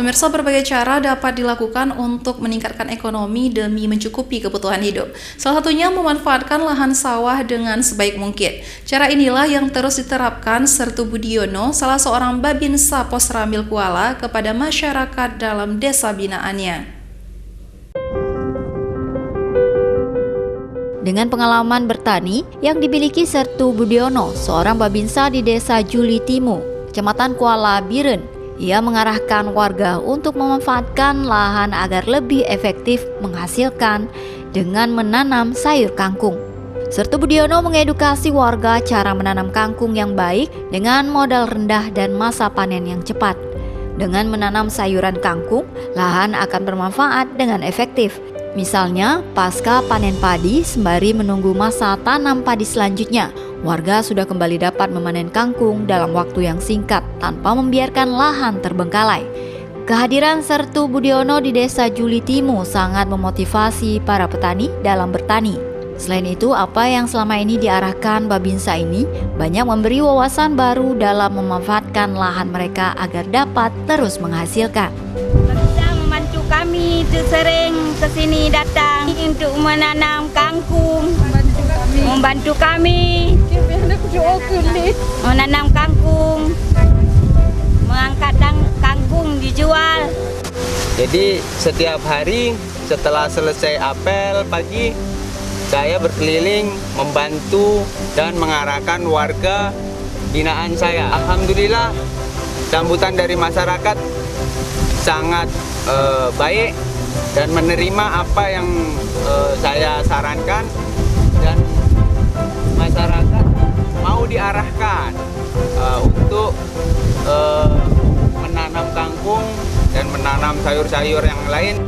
Pemirsa, berbagai cara dapat dilakukan untuk meningkatkan ekonomi demi mencukupi kebutuhan hidup. Salah satunya memanfaatkan lahan sawah dengan sebaik mungkin. Cara inilah yang terus diterapkan Sertu Budiono, salah seorang Babinsa Posrambil Kuala, kepada masyarakat dalam desa binaannya. Dengan pengalaman bertani yang dimiliki Sertu Budiono, seorang Babinsa di Desa Juli Timu, Kecamatan Kuala Biren, ia mengarahkan warga untuk memanfaatkan lahan agar lebih efektif menghasilkan dengan menanam sayur kangkung. Sertu Budiono mengedukasi warga cara menanam kangkung yang baik dengan modal rendah dan masa panen yang cepat. Dengan menanam sayuran kangkung, lahan akan bermanfaat dengan efektif. Misalnya, pasca panen padi sembari menunggu masa tanam padi selanjutnya, warga sudah kembali dapat memanen kangkung dalam waktu yang singkat tanpa membiarkan lahan terbengkalai. Kehadiran Sertu Budiono di Desa Juli Timu sangat memotivasi para petani dalam bertani. Selain itu, apa yang selama ini diarahkan Babinsa ini banyak memberi wawasan baru dalam memanfaatkan lahan mereka agar dapat terus menghasilkan. Kami sering ke sini datang untuk menanam kangkung, membantu kami menanam kangkung, mengangkat kangkung dijual. Jadi setiap hari setelah selesai apel pagi, saya berkeliling membantu dan mengarahkan warga binaan saya. Alhamdulillah, sambutan dari masyarakat sangat baik dan menerima apa yang saya sarankan, dan masyarakat mau diarahkan untuk menanam kangkung dan menanam sayur-sayur yang lain.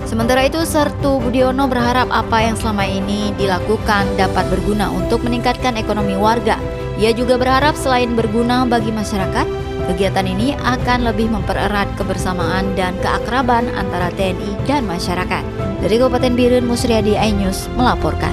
Sementara itu, Sertu Budiono berharap apa yang selama ini dilakukan dapat berguna untuk meningkatkan ekonomi warga. Ia juga berharap selain berguna bagi masyarakat, kegiatan ini akan lebih mempererat kebersamaan dan keakraban antara TNI dan masyarakat. Dari Kabupaten Biren, Musriadi, iNews melaporkan.